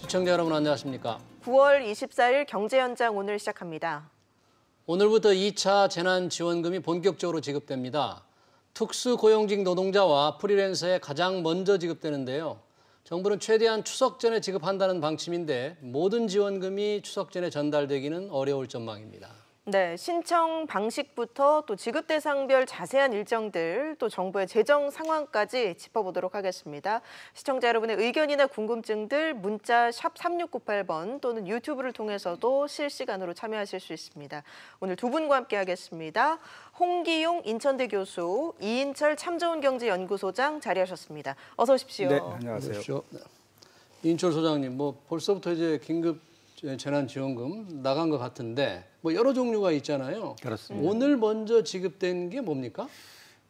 시청자 여러분 안녕하십니까? 9월 24일 경제현장 오늘 시작합니다. 오늘부터 2차 재난지원금이 본격적으로 지급됩니다. 특수고용직 노동자와 프리랜서에 가장 먼저 지급되는데요. 정부는 최대한 추석 전에 지급한다는 방침인데 모든 지원금이 추석 전에 전달되기는 어려울 전망입니다. 네, 신청 방식부터 또 지급 대상별 자세한 일정들, 또 정부의 재정 상황까지 짚어보도록 하겠습니다. 시청자 여러분의 의견이나 궁금증들 문자 샵 3698번 또는 유튜브를 통해서도 실시간으로 참여하실 수 있습니다. 오늘 두 분과 함께 하겠습니다. 홍기용 인천대 교수, 이인철 참좋은경제연구소장 자리하셨습니다. 어서 오십시오. 네, 안녕하세요. 이인철 소장님, 벌써부터 이제 긴급 재난지원금 나간 것 같은데 여러 종류가 있잖아요. 그렇습니다. 오늘 먼저 지급된 게 뭡니까?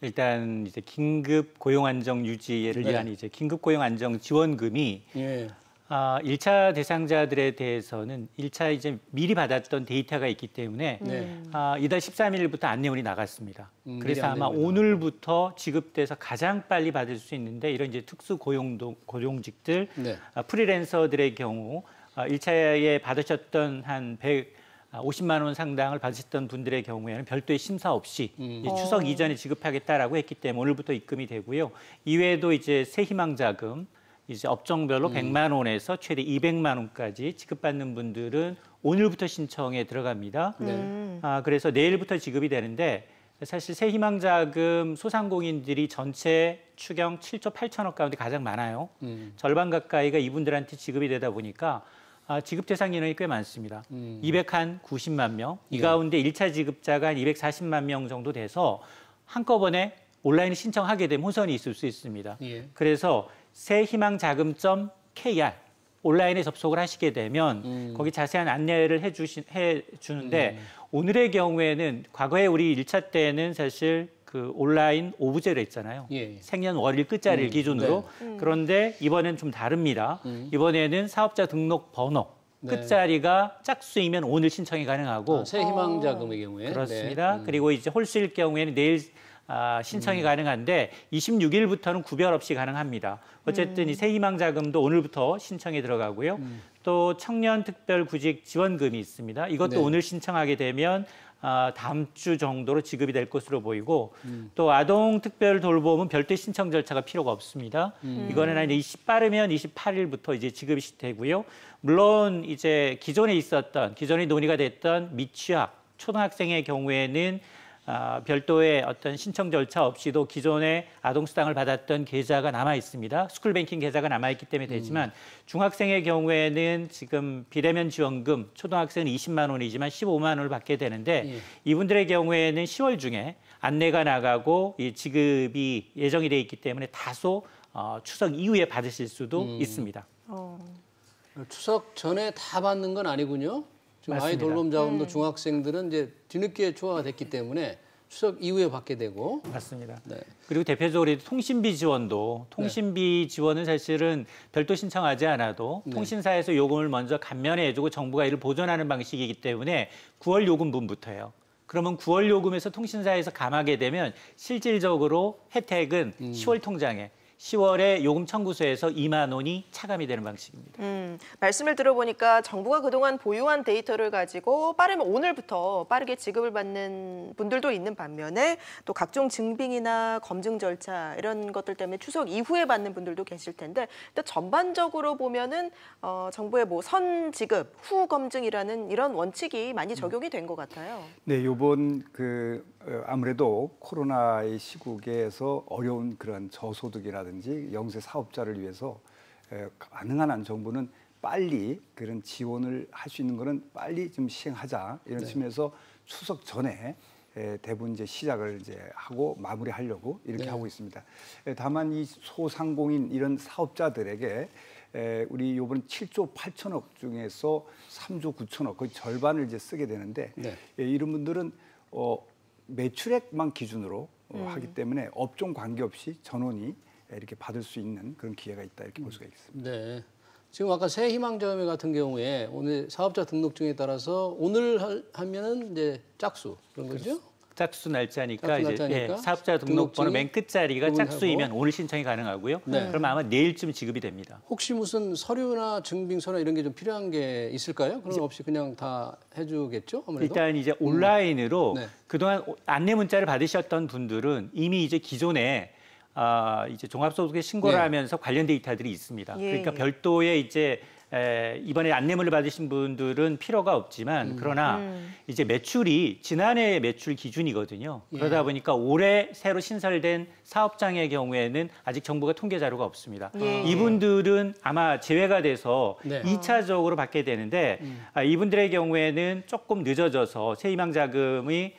일단 이제 긴급 고용 안정 유지를 위한 이제 긴급 고용 안정 지원금이 1차 대상자들에 대해서는 1차 이제 미리 받았던 데이터가 있기 때문에 이달 13일부터 안내문이 나갔습니다. 그래서 아마 오늘부터 지급돼서 가장 빨리 받을 수 있는데 이런 이제 특수 고용직들, 프리랜서들의 경우 1차에 받으셨던 한 150만 원 상당을 받으셨던 분들의 경우에는 별도의 심사 없이 추석 이전에 지급하겠다라고 했기 때문에 오늘부터 입금이 되고요. 이외에도 이제 새희망 자금, 이제 업종별로 100만 원에서 최대 200만 원까지 지급받는 분들은 오늘부터 신청에 들어갑니다. 그래서 내일부터 지급이 되는데 사실 새희망 자금 소상공인들이 전체 추경 7조 8천억 가운데 가장 많아요. 절반 가까이가 이분들한테 지급이 되다 보니까 지급 대상 인원이 꽤 많습니다. 290만 명, 이 가운데 1차 지급자가 한 240만 명 정도 돼서 한꺼번에 온라인에 신청하게 되면 호선이 있을 수 있습니다. 그래서 새희망자금.kr 온라인에 접속을 하시게 되면 거기 자세한 안내를 해주는데 오늘의 경우에는 과거에 우리 1차 때는 사실 그 온라인 오부제로 했잖아요. 생년 월일 끝자리를 기준으로. 그런데 이번엔 좀 다릅니다. 이번에는 사업자 등록 번호 끝자리가 짝수이면 오늘 신청이 가능하고 새희망자금의 경우에 그렇습니다. 그리고 이제 홀수일 경우에는 내일 신청이 가능한데 26일부터는 구별 없이 가능합니다. 어쨌든 이 새희망자금도 오늘부터 신청이 들어가고요. 또 청년특별구직 지원금이 있습니다. 이것도 오늘 신청하게 되면 다음 주 정도로 지급이 될 것으로 보이고 또 아동특별돌봄은 별도의 신청 절차가 필요가 없습니다. 이거는 빠르면 28일부터 이제 지급이 되고요. 물론 이제 기존에 논의가 됐던 미취학 초등학생의 경우에는 별도의 어떤 신청 절차 없이도 기존에 아동수당을 받았던 계좌가 남아 있습니다. 스쿨뱅킹 계좌가 남아 있기 때문에 되지만 중학생의 경우에는 지금 비대면 지원금 초등학생은 20만 원이지만 15만 원을 받게 되는데 이분들의 경우에는 10월 중에 안내가 나가고 이 지급이 예정이 돼 있기 때문에 다소 추석 이후에 받으실 수도 있습니다. 추석 전에 다 받는 건 아니군요. 아이 돌봄 자금도 중학생들은 이제 뒤늦게 초과가 됐기 때문에 추석 이후에 받게 되고. 맞습니다. 그리고 대표적으로 통신비 지원도 통신비 지원은 사실은 별도 신청하지 않아도 통신사에서 요금을 먼저 감면해주고 정부가 이를 보전하는 방식이기 때문에 9월 요금분부터예요. 그러면 9월 요금에서 통신사에서 감하게 되면 실질적으로 혜택은 10월 통장에 10월에 요금 청구서에서 2만 원이 차감이 되는 방식입니다. 말씀을 들어보니까 정부가 그동안 보유한 데이터를 가지고 빠르면 오늘부터 빠르게 지급을 받는 분들도 있는 반면에 또 각종 증빙이나 검증 절차 이런 것들 때문에 추석 이후에 받는 분들도 계실 텐데 일단 전반적으로 보면은 정부의 선 지급, 후 검증이라는 이런 원칙이 많이 적용이 된 것 같아요. 네, 이번 아무래도 코로나의 시국에서 어려운 그런 저소득이라든지 영세 사업자를 위해서 가능한 한 정부는 빨리 그런 지원을 할 수 있는 거는 빨리 좀 시행하자 이런 측면에서 추석 전에 대부분 이제 시작을 이제 하고 마무리하려고 이렇게 하고 있습니다. 다만 이 소상공인 이런 사업자들에게 우리 이번 7조 8천억 중에서 3조 9천억 거의 절반을 이제 쓰게 되는데 이런 분들은 매출액만 기준으로 하기 때문에 업종 관계없이 전원이 이렇게 받을 수 있는 그런 기회가 있다 이렇게 볼 수가 있습니다. 네. 지금 아까 새희망자금 같은 경우에 오늘 사업자 등록증에 따라서 오늘 하면은 이제 짝수 그런 거죠? 짝수 날짜니까 이제 날짜니까? 사업자 등록번호 맨 끝자리가 구분하고. 짝수이면 오늘 신청이 가능하고요. 네. 그럼 아마 내일쯤 지급이 됩니다. 혹시 무슨 서류나 증빙서나 이런 게 좀 필요한 게 있을까요? 그런 거 없이 그냥 다 해주겠죠? 아무래도? 일단 이제 온라인으로 네. 그동안 안내 문자를 받으셨던 분들은 이미 이제 기존에 이제 종합소득세 신고를 네. 하면서 관련 데이터들이 있습니다. 예, 그러니까 예. 별도의 이제 이번에 안내문을 받으신 분들은 필요가 없지만 그러나 이제 매출이 지난해 매출 기준이거든요. 예. 그러다 보니까 올해 새로 신설된 사업장의 경우에는 아직 정부가 통계 자료가 없습니다. 예. 이분들은 아마 제외가 돼서 네. 2차적으로 받게 되는데 이분들의 경우에는 조금 늦어져서 세희망 자금이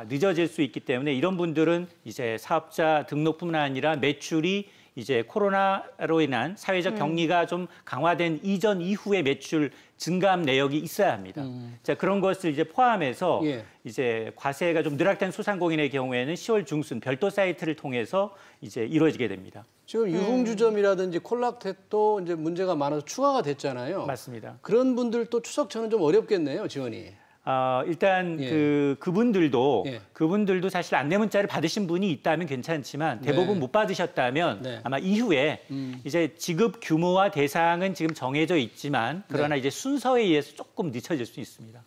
늦어질 수 있기 때문에 이런 분들은 이제 사업자 등록뿐만 아니라 매출이 이제 코로나로 인한 사회적 격리가 좀 강화된 이전 이후의 매출 증감 내역이 있어야 합니다. 자, 그런 것을 이제 포함해서 예. 이제 과세가 좀 누락된 소상공인의 경우에는 10월 중순 별도 사이트를 통해서 이제 이루어지게 됩니다. 지금 유흥주점이라든지 콜락텍도 이제 문제가 많아서 추가가 됐잖아요. 맞습니다. 그런 분들도 추석 전은 좀 어렵겠네요, 지원이. 일단 예. 그분들도 사실 안내 문자를 받으신 분이 있다면 괜찮지만 대부분 네. 못 받으셨다면 네. 아마 이후에 이제 지급 규모와 대상은 지금 정해져 있지만 그러나 이제 순서에 의해서 조금 늦춰질 수 있습니다.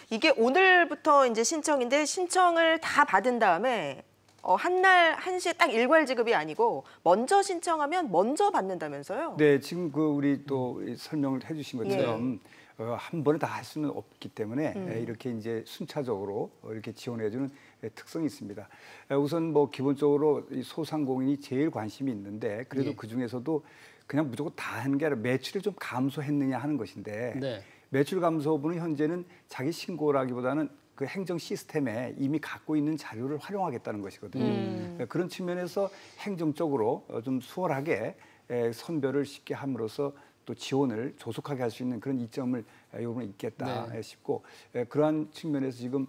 이게 오늘부터 이제 신청인데 신청을 다 받은 다음에 한날 한시에 딱 일괄 지급이 아니고 먼저 신청하면 먼저 받는다면서요? 네, 지금 그 우리 또 설명을 해주신 것처럼 한 번에 다 할 수는 없기 때문에 이렇게 이제 순차적으로 이렇게 지원해주는 특성이 있습니다. 우선 뭐 기본적으로 이 소상공인이 제일 관심이 있는데 그래도 예. 그 중에서도 그냥 무조건 다 하는 게 아니라 매출을 좀 감소했느냐 하는 것인데 네. 매출 감소분은 현재는 자기 신고라기보다는 그 행정 시스템에 이미 갖고 있는 자료를 활용하겠다는 것이거든요. 그런 측면에서 행정적으로 좀 수월하게 선별을 쉽게 함으로써 또 지원을 조속하게 할 수 있는 그런 이점을 이번에 있겠다 싶고 그러한 측면에서 지금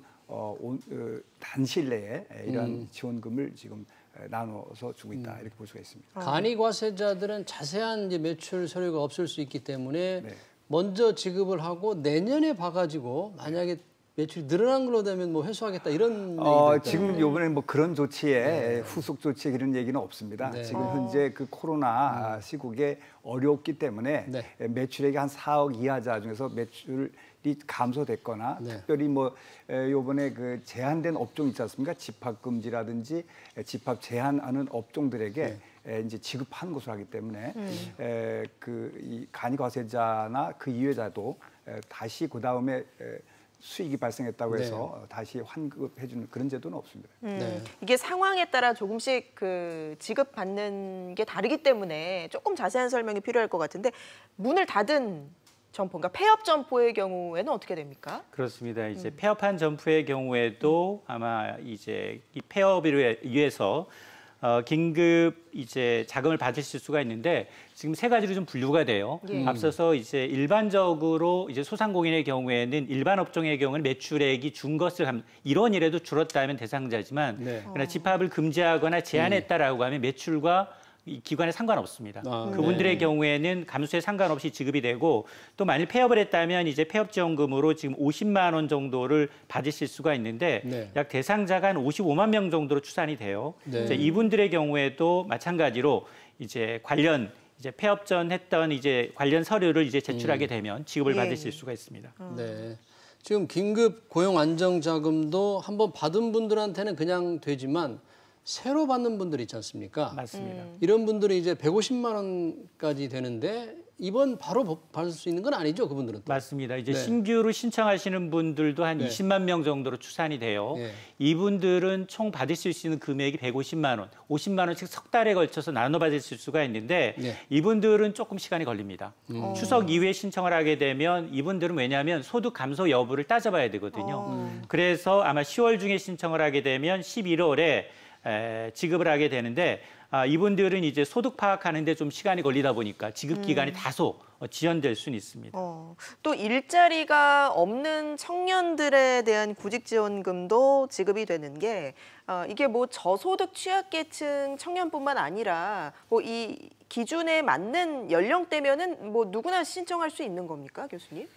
단시일 내에 이러한 지원금을 지금 나눠서 주고 있다 이렇게 볼 수가 있습니다. 간이과세자들은 자세한 이제 매출 서류가 없을 수 있기 때문에 네. 먼저 지급을 하고 내년에 봐가지고 만약에 매출이 늘어난 걸로 되면 뭐 회수하겠다 이런 얘기도 지금 이번에 뭐 그런 조치에 후속 조치에 그런 얘기는 없습니다. 네. 지금 현재 그 코로나 시국에 어렵기 때문에 네. 매출액이 한 4억 이하자 중에서 매출이 감소됐거나 네. 특별히 뭐 이번에 그 제한된 업종 있지 않습니까? 집합 금지라든지 집합 제한하는 업종들에게 이제 지급하는 것을 하기 때문에 그 이 간이과세자나 그 이외자도 다시 그 다음에 수익이 발생했다고 해서 다시 환급해주는 그런 제도는 없습니다. 네. 이게 상황에 따라 조금씩 그 지급받는 게 다르기 때문에 조금 자세한 설명이 필요할 것 같은데 문을 닫은 점포, 그러니까 폐업 점포의 경우에는 어떻게 됩니까? 그렇습니다. 이제 폐업한 점포의 경우에도 아마 이제 이 폐업을 위해서 긴급 이제 자금을 받으실 수가 있는데 지금 세 가지로 좀 분류가 돼요. 앞서서 이제 일반적으로 이제 소상공인의 경우에는 일반 업종의 경우는 매출액이 준 것을 이런 일에도 줄었다면 대상자지만 그러나 집합을 금지하거나 제한했다라고 하면 매출과 이 기관에 상관없습니다. 그분들의 경우에는 감수에 상관없이 지급이 되고 또 만일 폐업을 했다면 이제 폐업지원금으로 지금 50만 원 정도를 받으실 수가 있는데 약 대상자가 한 55만 명 정도로 추산이 돼요. 이제 이분들의 경우에도 마찬가지로 이제 관련 이제 폐업 전 했던 이제 관련 서류를 이제 제출하게 되면 지급을 받으실 수가 있습니다. 네. 지금 긴급 고용 안정 자금도 한번 받은 분들한테는 그냥 되지만 새로 받는 분들 있지 않습니까? 맞습니다. 이런 분들이 이제 150만 원까지 되는데 이번 바로 받을 수 있는 건 아니죠, 그분들은 또. 맞습니다. 이제 네. 신규로 신청하시는 분들도 한 20만 명 정도로 추산이 돼요. 이분들은 총 받으실 수 있는 금액이 150만 원, 50만 원씩 석 달에 걸쳐서 나눠 받으실 수가 있는데 이분들은 조금 시간이 걸립니다. 추석 이후에 신청을 하게 되면 이분들은 왜냐하면 소득 감소 여부를 따져봐야 되거든요. 그래서 아마 10월 중에 신청을 하게 되면 11월에 지급을 하게 되는데 이분들은 이제 소득 파악하는데 좀 시간이 걸리다 보니까 지급 기간이 다소 지연될 수는 있습니다. 또 일자리가 없는 청년들에 대한 구직지원금도 지급이 되는 게 이게 뭐 저소득 취약계층 청년뿐만 아니라 뭐 이 기준에 맞는 연령대면은 뭐 누구나 신청할 수 있는 겁니까, 교수님?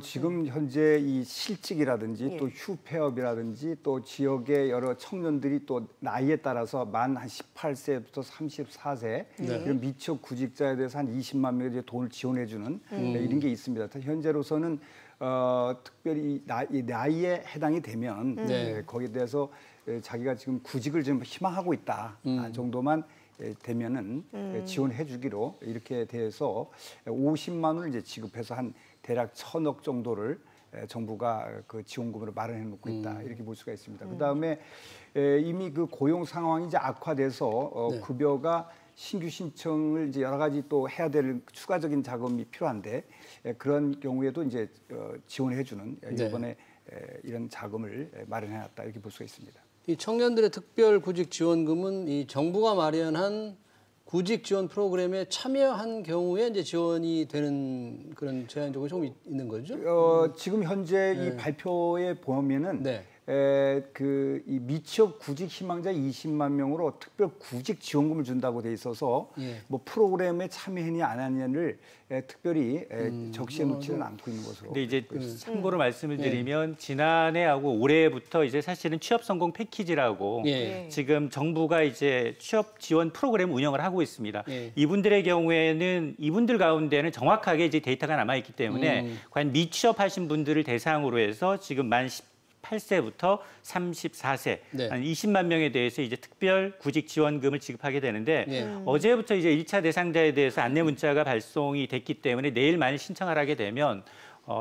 지금 현재 이 실직이라든지 예. 또 휴폐업이라든지 또 지역의 여러 청년들이 또 나이에 따라서 만 한 18세부터 34세 이런 미취업 구직자에 대해서 한 20만 명의 이제 돈을 지원해주는 이런 게 있습니다. 현재로서는 특별히 나이에 해당이 되면 거기에 대해서 자기가 지금 구직을 좀 희망하고 있다 정도만 되면은 지원해주기로 이렇게 돼서 50만 원을 이제 지급해서 한 대략 1,000억 정도를 정부가 그 지원금으로 마련해 놓고 있다 이렇게 볼 수가 있습니다. 그 다음에 이미 그 고용 상황이 이제 악화돼서 급여가 신규 신청을 이제 여러 가지 또 해야 될 추가적인 자금이 필요한데 그런 경우에도 이제 지원해주는 이번에 이런 자금을 마련해놨다 이렇게 볼 수가 있습니다. 이 청년들의 특별 구직 지원금은 이 정부가 마련한 구직 지원 프로그램에 참여한 경우에 이제 지원이 되는 그런 제한 조건이 조금 있는 거죠? 지금 현재 이 발표에 보면은 이 미취업 구직 희망자 20만 명으로 특별 구직 지원금을 준다고 돼 있어서 뭐 프로그램에 참여했냐 안 했냐를 특별히 적시해 놓지는 않고 있는 것으로. 근데 이제 참고로 말씀을 드리면 지난해하고 올해부터 이제 사실은 취업 성공 패키지라고 지금 정부가 이제 취업 지원 프로그램 운영을 하고 있습니다. 이분들의 경우에는 이분들 가운데는 정확하게 이제 데이터가 남아 있기 때문에 과연 미취업하신 분들을 대상으로 해서 지금 만 18세부터 34세 한 20만 명에 대해서 이제 특별 구직 지원금을 지급하게 되는데 어제부터 이제 1차 대상자에 대해서 안내 문자가 발송이 됐기 때문에 내일 만일 신청을 하게 되면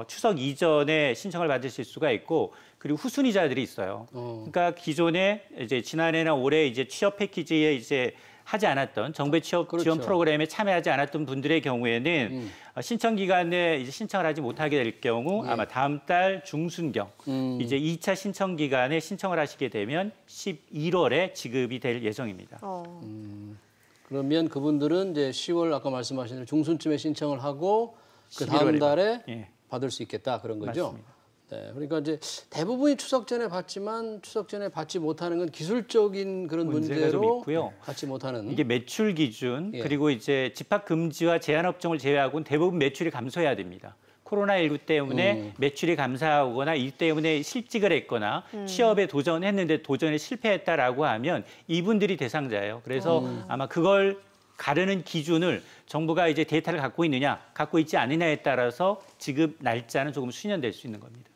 추석 이전에 신청을 받으실 수가 있고 그리고 후순위자들이 있어요. 그러니까 기존에 이제 지난해나 올해 이제 취업 패키지에 이제 하지 않았던 정부의 취업 지원 프로그램에 참여하지 않았던 분들의 경우에는 신청 기간에 이제 신청을 하지 못하게 될 경우 아마 다음 달 중순경 이제 2차 신청 기간에 신청을 하시게 되면 11월에 지급이 될 예정입니다. 그러면 그분들은 이제 10월 아까 말씀하신 대로 중순쯤에 신청을 하고 그 다음 달에 받을 수 있겠다 그런 거죠? 맞습니다. 네, 그러니까 이제 대부분이 추석 전에 받지만 추석 전에 받지 못하는 건 기술적인 그런 문제가 좀 문제로 있고요. 받지 못하는 이게 매출 기준 그리고 이제 집합 금지와 제한 업종을 제외하고는 대부분 매출이 감소해야 됩니다. 코로나19 때문에 매출이 감소하거나 이 때문에 실직을 했거나 취업에 도전했는데 도전에 실패했다라고 하면 이분들이 대상자예요. 그래서 아마 그걸 가르는 기준을 정부가 이제 데이터를 갖고 있느냐, 갖고 있지 않느냐에 따라서 지급 날짜는 조금 수년될 수 있는 겁니다.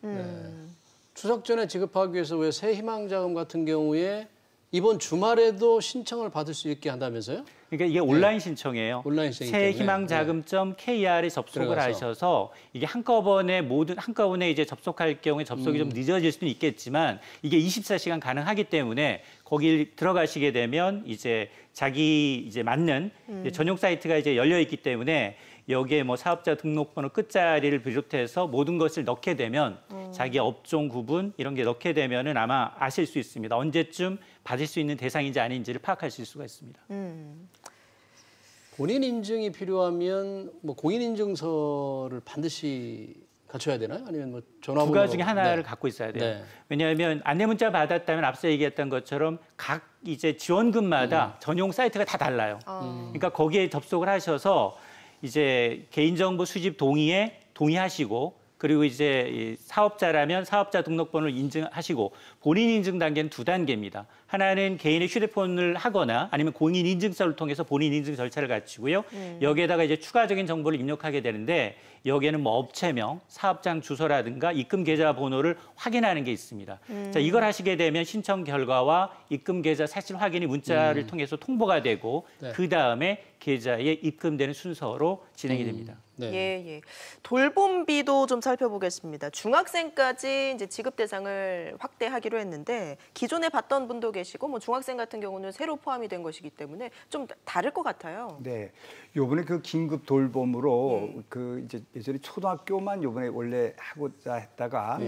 추석 전에 지급하기 위해서 왜 새 희망자금 같은 경우에 이번 주말에도 신청을 받을 수 있게 한다면서요? 그러니까 이게 온라인 신청이에요. 온라인 신청이기 때문에. 새희망자금.kr에 접속을 하셔서 이게 한꺼번에 이제 접속할 경우에 접속이 좀 늦어질 수는 있겠지만 이게 24시간 가능하기 때문에 거기 들어가시게 되면 이제 자기 이제 맞는 전용 사이트가 이제 열려 있기 때문에 여기에 뭐 사업자 등록번호 끝자리를 비롯해서 모든 것을 넣게 되면 자기 업종 구분 이런 게 넣게 되면은 아마 아실 수 있습니다. 언제쯤 받을 수 있는 대상인지 아닌지를 파악하실 수가 있습니다. 본인 인증이 필요하면 뭐 공인 인증서를 반드시 갖춰야 되나요? 아니면 뭐 전화번호? 두 가지 중에 하나를 갖고 있어야 돼요. 왜냐하면 안내 문자 받았다면 앞서 얘기했던 것처럼 각 이제 지원금마다 전용 사이트가 다 달라요. 그러니까 거기에 접속을 하셔서 이제 개인정보 수집 동의에 동의하시고 그리고 이제 사업자라면 사업자 등록번호를 인증하시고 본인 인증 단계는 2단계입니다. 하나는 개인의 휴대폰을 하거나 아니면 공인 인증서를 통해서 본인 인증 절차를 갖추고요. 여기에다가 이제 추가적인 정보를 입력하게 되는데 여기에는 뭐 업체명, 사업장 주소라든가 입금 계좌 번호를 확인하는 게 있습니다. 자, 이걸 하시게 되면 신청 결과와 입금 계좌 사실 확인이 문자를 통해서 통보가 되고 그다음에 계좌에 입금되는 순서로 진행이 됩니다. 예. 돌봄비도 좀 살펴보겠습니다. 중학생까지 이제 지급 대상을 확대하기로 했는데 기존에 받던 분도 계시고 뭐 중학생 같은 경우는 새로 포함이 된 것이기 때문에 좀 다를 것 같아요. 네, 요번에 그 긴급 돌봄으로 그 이제 예전에 초등학교만 요번에 원래 하고자 했다가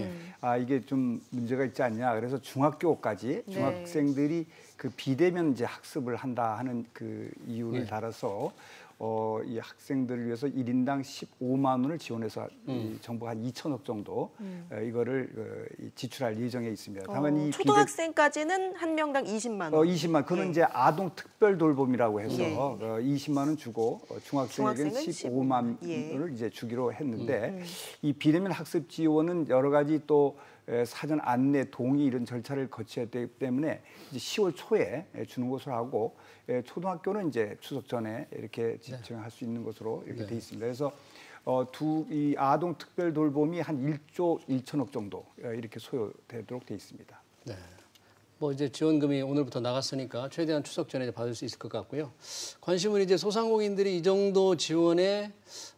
이게 좀 문제가 있지 않냐 그래서 중학교까지 중학생들이 그 비대면 이제 학습을 한다 하는 그 이유를 달아서 이 학생들을 위해서 1인당 15만 원을 지원해서 이 정부가 한 2천억 정도 이거를 지출할 예정에 있습니다. 다만 이 초등학생까지는 한 명당 20만 원. 20만. 그는 이제 아동 특별 돌봄이라고 해서 20만 원 주고 중학생에게는 15만 원을 이제 주기로 했는데 이 비대면 학습 지원은 여러 가지 또 사전 안내, 동의 이런 절차를 거쳐야 되기 때문에 이제 10월 초에 주는 것으로 하고 초등학교는 이제 추석 전에 이렇게 지원할 수 있는 것으로 이렇게 돼 있습니다. 그래서 이 아동 특별 돌봄이 한 1조 1천억 정도 이렇게 소요되도록 돼 있습니다. 네. 뭐 이제 지원금이 오늘부터 나갔으니까 최대한 추석 전에 받을 수 있을 것 같고요. 관심은 이제 소상공인들이 이 정도 지원에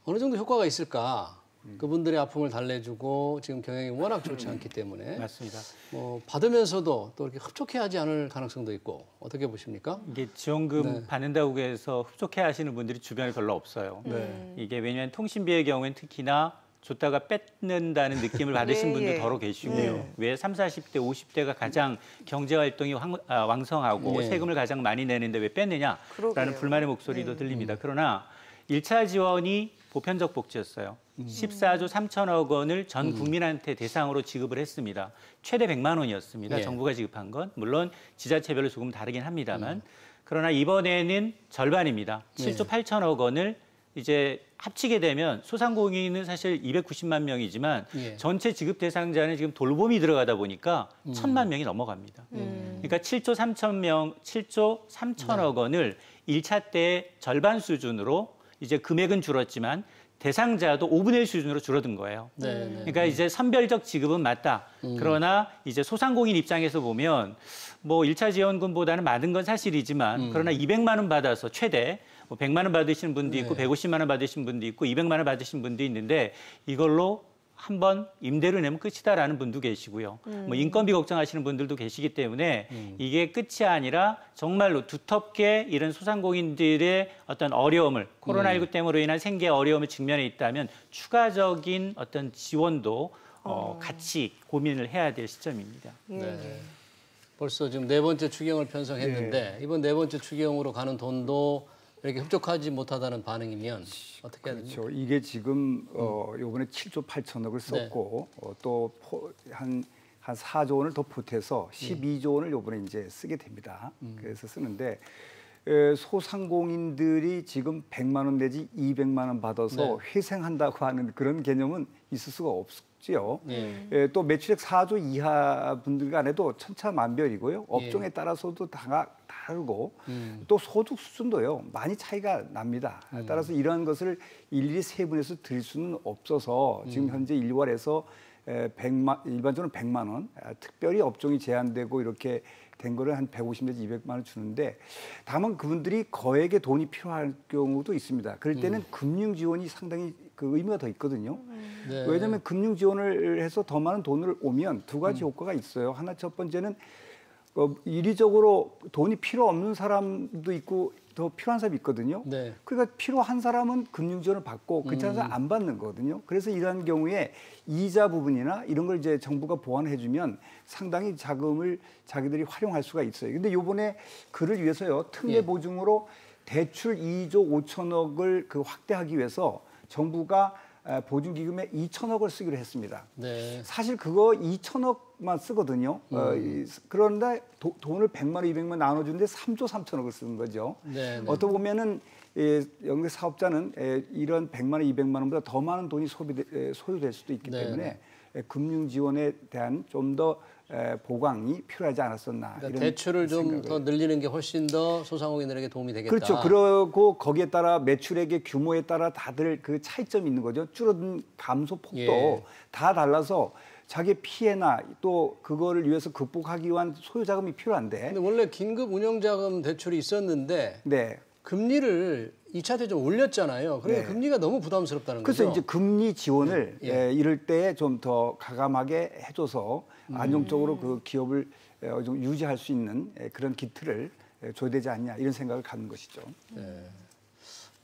어느 정도 효과가 있을까? 그분들의 아픔을 달래주고 지금 경영이 워낙 좋지 않기 때문에 맞습니다. 뭐 받으면서도 또 이렇게 흡족해하지 않을 가능성도 있고 어떻게 보십니까? 이게 지원금 받는다고 해서 흡족해하시는 분들이 주변에 별로 없어요. 이게 왜냐하면 통신비의 경우에는 특히나 줬다가 뺏는다는 느낌을 받으신 분도 더러 계시고요. 왜 30, 40대, 50대가 가장 경제활동이 왕성하고 세금을 가장 많이 내는데 왜 뺐느냐라는 불만의 목소리도 들립니다. 그러나 1차 지원이 보편적 복지였어요. 14조 3천억 원을 전 국민한테 대상으로 지급을 했습니다. 최대 100만 원이었습니다. 정부가 지급한 건. 물론 지자체별로 조금 다르긴 합니다만. 그러나 이번에는 절반입니다. 7조 8천억 원을 이제 합치게 되면 소상공인은 사실 290만 명이지만 전체 지급 대상자는 지금 돌봄이 들어가다 보니까 1,000만 명이 넘어갑니다. 그러니까 7조 3천억 원을 1차 때 절반 수준으로 이제 금액은 줄었지만 대상자도 5분의 1 수준으로 줄어든 거예요. 그러니까 이제 선별적 지급은 맞다. 그러나 이제 소상공인 입장에서 보면 뭐 1차 지원금보다는 많은 건 사실이지만 그러나 200만 원 받아서 최대 뭐 100만 원 받으시는 분도 있고 150만 원 받으신 분도 있고 200만 원 받으신 분도 있는데 이걸로 한번 임대료 내면 끝이다라는 분도 계시고요. 뭐 인건비 걱정하시는 분들도 계시기 때문에 이게 끝이 아니라 정말로 두텁게 이런 소상공인들의 어떤 어려움을 코로나19 때문으로 인한 생계 어려움을 직면해 있다면 추가적인 어떤 지원도 같이 고민을 해야 될 시점입니다. 네. 벌써 지금 4번째 추경을 편성했는데 이번 4번째 추경으로 가는 돈도 이렇게 흡족하지 못하다는 반응이면 어떻게 해야 됩니까? 그렇죠. 이게 지금 요번에 7조 8천억을 썼고 또 한 4조 원을 더 보태서 12조 원을 요번에 이제 쓰게 됩니다. 그래서 쓰는데 소상공인들이 지금 100만 원 내지 200만 원 받아서 회생한다고 하는 그런 개념은 있을 수가 없지요. 또 매출액 4조 이하 분들 간에도 천차만별이고요. 업종에 따라서도 다르고 또 소득 수준도요. 많이 차이가 납니다. 따라서 이러한 것을 일일이 세분해서 드릴 수는 없어서 지금 현재 일괄해서 일반적으로 100만 원, 특별히 업종이 제한되고 이렇게 된 거를 한 150 내지 200만 원 주는데 다만 그분들이 거액의 돈이 필요할 경우도 있습니다. 그럴 때는 금융 지원이 상당히 그 의미가 더 있거든요. 왜냐하면 금융 지원을 해서 더 많은 돈을 오면 두 가지 효과가 있어요. 하나 첫 번째는 이리적으로 돈이 필요 없는 사람도 있고 더 필요한 사람이 있거든요. 그러니까 필요한 사람은 금융 지원을 받고 그렇지 않은 사람은 안 받는 거거든요. 그래서 이러한 경우에 이자 부분이나 이런 걸 이제 정부가 보완해 주면 상당히 자금을 자기들이 활용할 수가 있어요. 근데 요번에 그를 위해서요. 특례 보증으로 대출 2조 5천억을 확대하기 위해서 정부가 보증기금에 2천억을 쓰기로 했습니다. 사실 그거 2천억만 쓰거든요. 그런데 돈을 100만 원, 200만 원 나눠주는데 3조 3천억을 쓰는 거죠. 어떻게 보면은 영세 사업자는 이런 100만 원, 200만 원보다 더 많은 돈이 소요될 수도 있기 때문에 금융 지원에 대한 좀 더 보강이 필요하지 않았었나. 그러니까 이런 대출을 좀 더 늘리는 게 훨씬 더 소상공인들에게 도움이 되겠다. 그렇죠. 그리고 거기에 따라 매출액의 규모에 따라 다들 그 차이점이 있는 거죠. 줄어든 감소 폭도 다 달라서 자기 피해나 또 그거를 위해서 극복하기 위한 소요 자금이 필요한데. 근데 원래 긴급 운영자금 대출이 있었는데 금리를 2차 때 좀 올렸잖아요. 그러니까 금리가 너무 부담스럽다는 거죠. 그래서 이제 금리 지원을 이럴 때 좀 더 가감하게 해줘서 안정적으로 그 기업을 좀 유지할 수 있는 그런 기틀을 줘야 되지 않냐 이런 생각을 갖는 것이죠.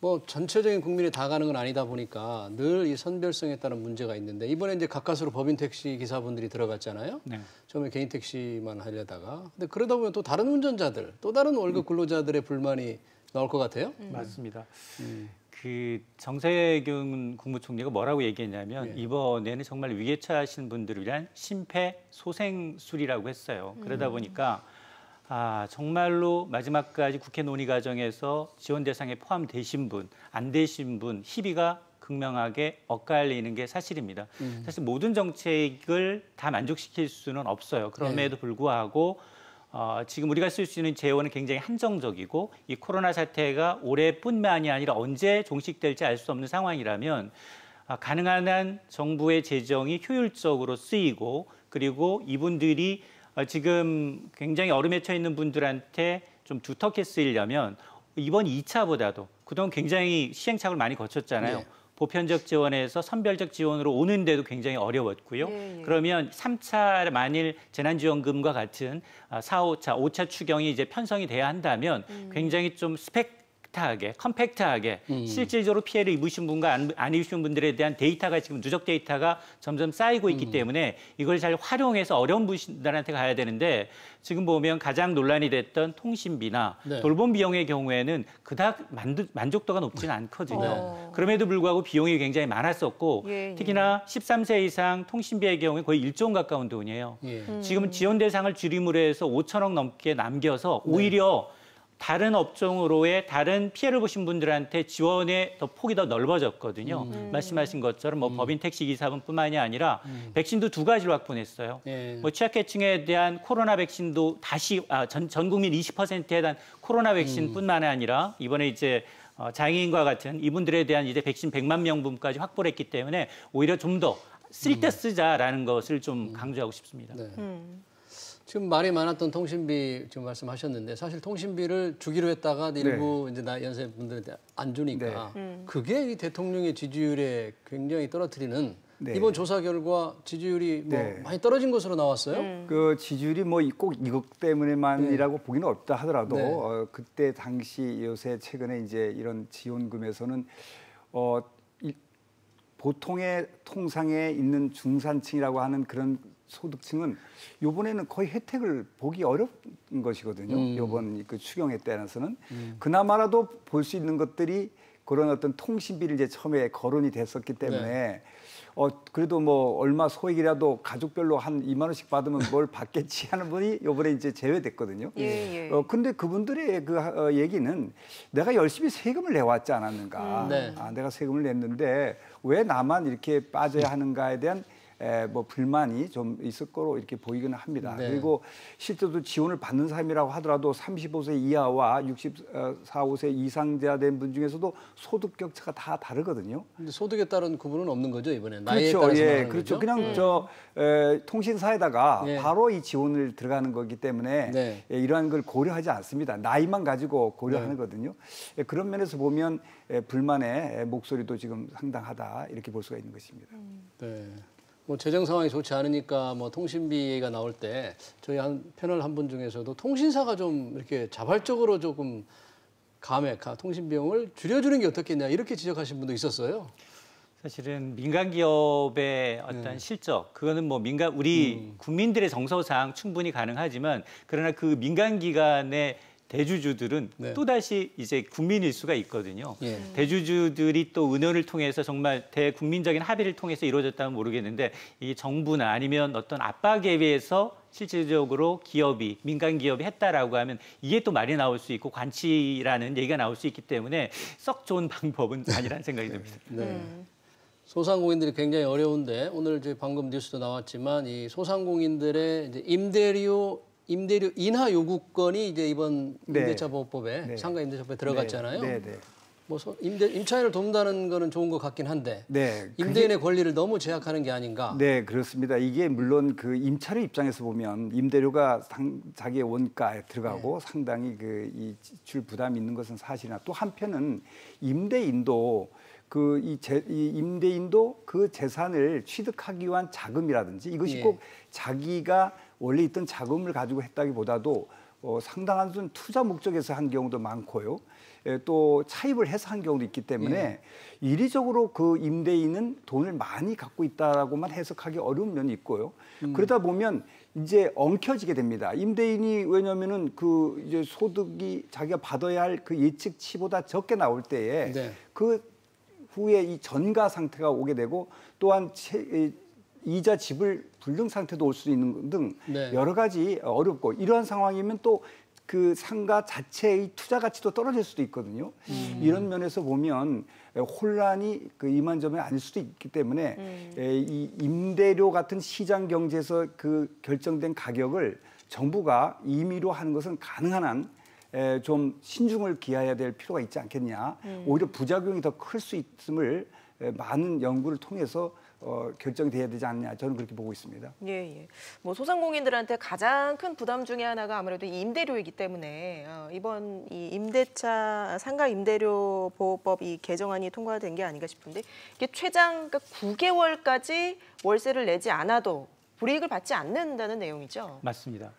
뭐 전체적인 국민이 다 가는 건 아니다 보니까 늘 이 선별성에 따른 문제가 있는데 이번에 이제 가까스로 법인 택시 기사분들이 들어갔잖아요. 처음에 개인 택시만 하려다가 근데 그러다 보면 또 다른 운전자들, 또 다른 월급 근로자들의 불만이 나올 것 같아요. 맞습니다. 그 정세균 국무총리가 뭐라고 얘기했냐면 이번에는 정말 위기에 처하신 분들을 위한 심폐소생술이라고 했어요. 그러다 보니까 정말로 마지막까지 국회 논의 과정에서 지원 대상에 포함되신 분, 안 되신 분 희비가 극명하게 엇갈리는 게 사실입니다. 사실 모든 정책을 다 만족시킬 수는 없어요. 그럼에도 불구하고 지금 우리가 쓸 수 있는 재원은 굉장히 한정적이고 이 코로나 사태가 올해뿐만이 아니라 언제 종식될지 알 수 없는 상황이라면 가능한 한 정부의 재정이 효율적으로 쓰이고 그리고 이분들이 지금 굉장히 얼음에 처 있는 분들한테 좀 두텁게 쓰이려면 이번 2차보다도 그동안 굉장히 시행착오를 많이 거쳤잖아요. 네. 보편적 지원에서 선별적 지원으로 오는데도 굉장히 어려웠고요. 그러면 3차 만일 재난지원금과 같은 4, 5차, 5차 추경이 이제 편성이 돼야 한다면 굉장히 좀 컴팩트하게 실질적으로 피해를 입으신 분과 안 입으신 분들에 대한 데이터가 지금 누적 데이터가 점점 쌓이고 있기 때문에 이걸 잘 활용해서 어려운 분들한테 가야 되는데 지금 보면 가장 논란이 됐던 통신비나 돌봄 비용의 경우에는 그닥 만족도가 높지는 않거든요. 그럼에도 불구하고 비용이 굉장히 많았었고 특히나 13세 이상 통신비의 경우에 거의 1조 원 가까운 돈이에요. 지금 지원 대상을 줄임으로 해서 5천억 넘게 남겨서 오히려 다른 업종으로의 다른 피해를 보신 분들한테 지원의 폭이 더 넓어졌거든요. 말씀하신 것처럼 법인 택시 기사분뿐만이 아니라 백신도 2가지로 확보했어요. 취약계층에 대한 코로나 백신도 다시 전 국민 20%에 대한 코로나 백신뿐만이 아니라 이번에 이제 장애인과 같은 이분들에 대한 이제 백신 100만 명분까지 확보를 했기 때문에 오히려 좀 더 쓸 때 쓰자라는 것을 좀 강조하고 싶습니다. 네. 지금 말이 많았던 통신비 지금 말씀하셨는데 사실 통신비를 주기로 했다가 일부 이제 연세 분들한테 안 주니까 그게 이 대통령의 지지율에 굉장히 떨어뜨리는 이번 조사 결과 지지율이 많이 떨어진 것으로 나왔어요. 그 지지율이 꼭 이것 때문에만이라고 보기는 없다 하더라도 그때 당시 요새 최근에 이제 이런 지원금에서는 보통의 통상에 있는 중산층이라고 하는 그런 소득층은 이번에는 거의 혜택을 보기 어려운 것이거든요. 이번 그 추경에 따라서는 그나마라도 볼 수 있는 것들이 그런 어떤 통신비를 이제 처음에 거론이 됐었기 때문에 그래도 얼마 소액이라도 가족별로 한 2만 원씩 받으면 뭘 받겠지 하는 분이 이번에 이제 제외됐거든요. 근데 그분들의 그 얘기는 내가 열심히 세금을 내왔지 않았는가. 내가 세금을 냈는데 왜 나만 이렇게 빠져야 하는가에 대한 불만이 좀 있을 거로 이렇게 보이기는 합니다. 그리고 실제로 지원을 받는 사람이라고 하더라도 35세 이하와 64, 5세 이상자 된 분 중에서도 소득 격차가 다 다르거든요. 근데 소득에 따른 구분은 없는 거죠, 이번에? 나이에 그렇죠. 따라서 그렇죠. 그냥 통신사에다가 바로 이 지원을 들어가는 거기 때문에 이러한 걸 고려하지 않습니다. 나이만 가지고 고려하거든요. 그런 면에서 보면 불만의 목소리도 지금 상당하다 이렇게 볼 수가 있는 것입니다. 재정 상황이 좋지 않으니까 통신비가 나올 때 저희 패널 한 분 중에서도 통신사가 좀 이렇게 자발적으로 조금 통신 비용을 줄여주는 게 어떻겠냐 이렇게 지적하신 분도 있었어요. 사실은 민간 기업의 어떤 실적 그거는 우리 국민들의 정서상 충분히 가능하지만 그러나 그 민간 기관의 대주주들은 또다시 이제 국민일 수가 있거든요. 대주주들이 또 의논을 통해서 정말 대국민적인 합의를 통해서 이루어졌다면 모르겠는데 이 정부나 아니면 어떤 압박에 의해서 실질적으로 민간 기업이 했다라고 하면 이게 또 말이 나올 수 있고 관치라는 얘기가 나올 수 있기 때문에 썩 좋은 방법은 아니라는 생각이 듭니다. 소상공인들이 굉장히 어려운데 오늘 이제 방금 뉴스도 나왔지만 이 소상공인들의 이제 임대료 인하 요구권이 이제 이번 임대차 보호법에 상가 임대차법에 들어갔잖아요. 임차인을 돕는다는 거는 좋은 것 같긴 한데 임대인의 권리를 너무 제약하는 게 아닌가? 네, 그렇습니다. 이게 물론 그 임차료 입장에서 보면 임대료가 자기의 원가에 들어가고 상당히 이 지출 부담이 있는 것은 사실이나 또 한편은 임대인도 임대인도 그 재산을 취득하기 위한 자금이라든지 이것이 꼭 자기가 원래 있던 자금을 가지고 했다기보다도 상당한 수는 투자 목적에서 한 경우도 많고요. 또 차입을 해서 한 경우도 있기 때문에 이리적으로 그 임대인은 돈을 많이 갖고 있다라고만 해석하기 어려운 면이 있고요. 그러다 보면 이제 엉켜지게 됩니다. 임대인이 왜냐하면은 그 이제 소득이 자기가 받아야 할 그 예측치보다 적게 나올 때에 그 후에 이 전가 상태가 오게 되고 또한 이자 지불 불능 상태도 올 수 있는 등 여러 가지 어렵고 이러한 상황이면 또 그 상가 자체의 투자 가치도 떨어질 수도 있거든요. 이런 면에서 보면 혼란이 그 이만저만이 아닐 수도 있기 때문에 이 임대료 같은 시장 경제에서 그 결정된 가격을 정부가 임의로 하는 것은 가능한 한 좀 신중을 기해야 될 필요가 있지 않겠냐. 오히려 부작용이 더 클 수 있음을 많은 연구를 통해서 결정이 돼야 되지 않냐. 저는 그렇게 보고 있습니다. 예. 뭐 소상공인들한테 가장 큰 부담 중에 하나가 아무래도 이 임대료이기 때문에 이번 이 임대차 상가 임대료 보호법 이 개정안이 통과된 게 아닌가 싶은데 이게 최장 9개월까지 월세를 내지 않아도 불이익을 받지 않는다는 내용이죠. 맞습니다.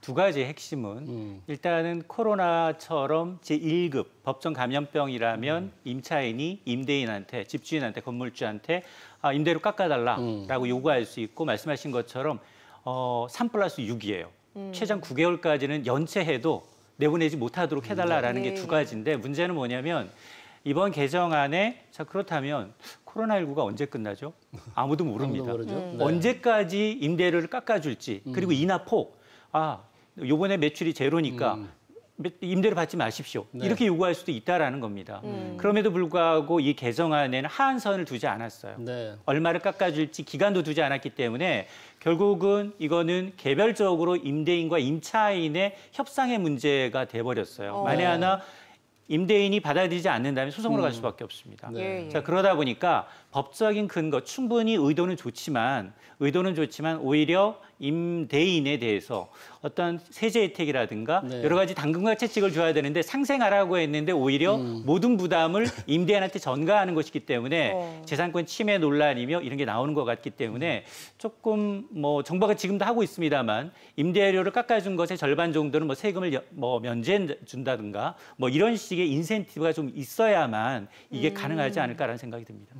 두 가지의 핵심은 일단은 코로나처럼 제1급 법정 감염병이라면 임차인이 임대인한테 집주인한테 건물주한테 임대료 깎아달라라고 요구할 수 있고 말씀하신 것처럼 3+6이에요. 최장 9개월까지는 연체해도 내보내지 못하도록 해달라라는 게 두 가지인데 문제는 뭐냐면 이번 개정안에 자 그렇다면 코로나19가 언제 끝나죠? 아무도 모릅니다. 언제까지 임대료를 깎아줄지 그리고 인하폭 요번에 매출이 제로니까 임대료 받지 마십시오. 이렇게 요구할 수도 있다라는 겁니다. 그럼에도 불구하고 이 개정안에는 하한선을 두지 않았어요. 얼마를 깎아줄지 기간도 두지 않았기 때문에 결국은 이거는 개별적으로 임대인과 임차인의 협상의 문제가 돼버렸어요. 만에 하나 임대인이 받아들이지 않는다면 소송으로 갈 수밖에 없습니다. 자, 그러다 보니까 법적인 근거 충분히 의도는 좋지만 오히려 임대인에 대해서 어떤 세제 혜택이라든가 여러 가지 당근과 채찍을 줘야 되는데 상생하라고 했는데 오히려 모든 부담을 임대인한테 전가하는 것이기 때문에 재산권 침해 논란이며 이런 게 나오는 것 같기 때문에 조금 뭐 정부가 지금도 하고 있습니다만 임대료를 깎아준 것의 절반 정도는 뭐 세금을 면제해 준다든가 뭐 이런 식의 인센티브가 좀 있어야만 이게 가능하지 않을까라는 생각이 듭니다.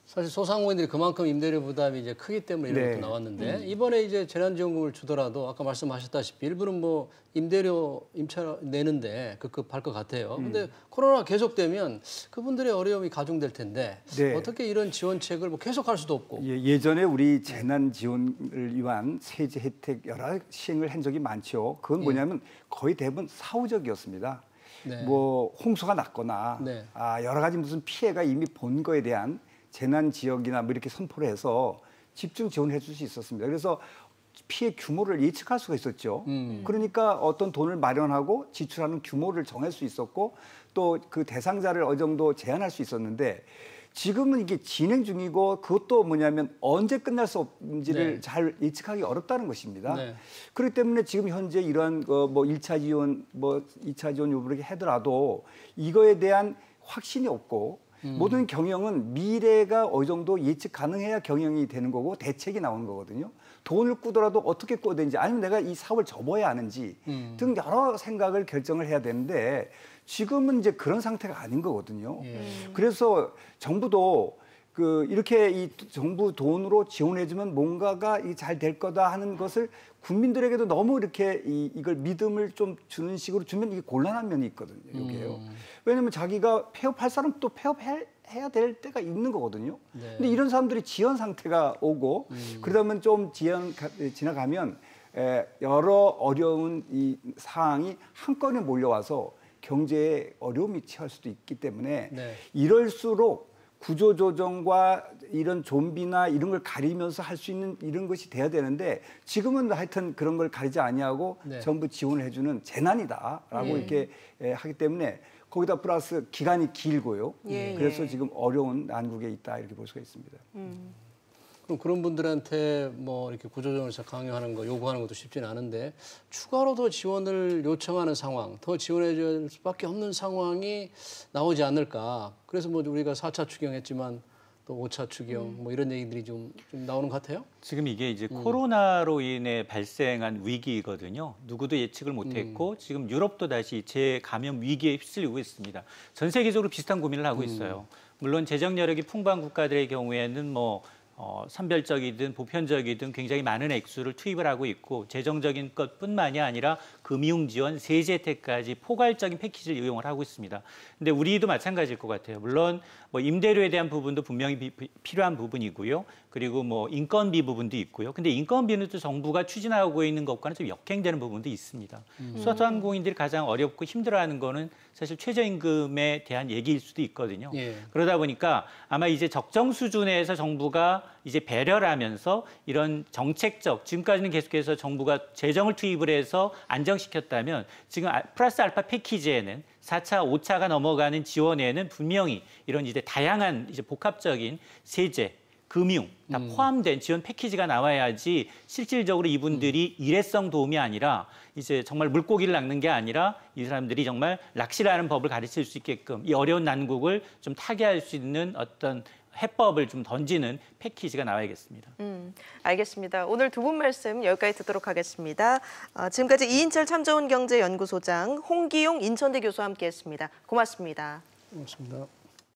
사실 소상공인들이 그만큼 임대료 부담이 이제 크기 때문에 이런 것도 나왔는데 이번에 이제 재난지원금을 주더라도 아까 말씀하셨다시피 일부는 뭐 임대료 임차 내는데 급급할 것 같아요. 근데 코로나 계속되면 그분들의 어려움이 가중될 텐데 어떻게 이런 지원책을 뭐 계속할 수도 없고. 예전에 우리 재난지원을 위한 세제 혜택 여러 시행을 한 적이 많죠. 그건 뭐냐면 거의 대부분 사후적이었습니다. 뭐 홍수가 났거나 여러 가지 무슨 피해가 이미 본 거에 대한 재난 지역이나 뭐 이렇게 선포를 해서 집중 지원해 줄 수 있었습니다. 그래서 피해 규모를 예측할 수가 있었죠. 그러니까 어떤 돈을 마련하고 지출하는 규모를 정할 수 있었고 또 그 대상자를 어느 정도 제한할 수 있었는데 지금은 이게 진행 중이고 그것도 뭐냐면 언제 끝날 수 없는지를 잘 예측하기 어렵다는 것입니다. 그렇기 때문에 지금 현재 이러한 뭐 1차 지원, 뭐 2차 지원 요구를 하더라도 이거에 대한 확신이 없고 모든 경영은 미래가 어느 정도 예측 가능해야 경영이 되는 거고 대책이 나오는 거거든요. 돈을 꾸더라도 어떻게 꾸어야 되는지 아니면 내가 이 사업을 접어야 하는지 등 여러 생각을 결정을 해야 되는데 지금은 이제 그런 상태가 아닌 거거든요. 그래서 정부도 이렇게 이 정부 돈으로 지원해주면 뭔가가 잘 될 거다 하는 것을 국민들에게도 너무 이렇게 이걸 믿음을 좀 주는 식으로 주면 이게 곤란한 면이 있거든요. 이게요. 왜냐하면 자기가 폐업할 사람 또 폐업해야 될 때가 있는 거거든요. 근데 이런 사람들이 지연 상태가 오고 그러다 보면 좀 지나가면 여러 어려운 이 상황이 한꺼번에 몰려와서 경제에 어려움이 처할 수도 있기 때문에 이럴수록 구조조정과 이런 좀비나 이런 걸 가리면서 할 수 있는 이런 것이 돼야 되는데 지금은 하여튼 그런 걸 가리지 아니하고 전부 지원을 해주는 재난이다라고 이렇게 하기 때문에 거기다 플러스 기간이 길고요. 그래서 지금 어려운 난국에 있다 이렇게 볼 수가 있습니다. 그럼 그런 분들한테 뭐 이렇게 구조조정을 강요하는 거, 요구하는 것도 쉽지는 않은데 추가로 더 지원을 요청하는 상황, 더 지원해 줄 수밖에 없는 상황이 나오지 않을까. 그래서 뭐 우리가 4차 추경했지만 또 5차 추경 뭐 이런 얘기들이 좀 나오는 것 같아요. 지금 이게 이제 코로나로 인해 발생한 위기거든요. 누구도 예측을 못했고 지금 유럽도 다시 재감염 위기에 휩쓸리고 있습니다. 전 세계적으로 비슷한 고민을 하고 있어요. 물론 재정 여력이 풍부한 국가들의 경우에는 뭐 선별적이든 보편적이든 굉장히 많은 액수를 투입을 하고 있고 재정적인 것뿐만이 아니라 금융 지원, 세제 혜택까지 포괄적인 패키지를 이용을 하고 있습니다. 근데 우리도 마찬가지일 것 같아요. 물론 뭐 임대료에 대한 부분도 분명히 필요한 부분이고요. 그리고 뭐 인건비 부분도 있고요. 근데 인건비는 또 정부가 추진하고 있는 것과는 좀 역행되는 부분도 있습니다. 소상공인들이 가장 어렵고 힘들어하는 거는 사실 최저임금에 대한 얘기일 수도 있거든요. 예. 그러다 보니까 아마 이제 적정 수준에서 정부가 이제 배려를 하면서 이런 정책적, 지금까지는 계속해서 정부가 재정을 투입을 해서 안정시켰다면 지금 플러스 알파 패키지에는 4차, 5차가 넘어가는 지원에는 분명히 이런 이제 다양한 이제 복합적인 세제, 금융 다 포함된 지원 패키지가 나와야지 실질적으로 이분들이 일회성 도움이 아니라 이제 정말 물고기를 낚는 게 아니라 이 사람들이 정말 낚시를 하는 법을 가르칠 수 있게끔 이 어려운 난국을 좀 타개할 수 있는 어떤 해법을 좀 던지는 패키지가 나와야겠습니다. 알겠습니다. 오늘 두 분 말씀 여기까지 듣도록 하겠습니다. 지금까지 이인철 참좋은경제연구소장, 홍기용 인천대 교수와 함께했습니다. 고맙습니다. 고맙습니다.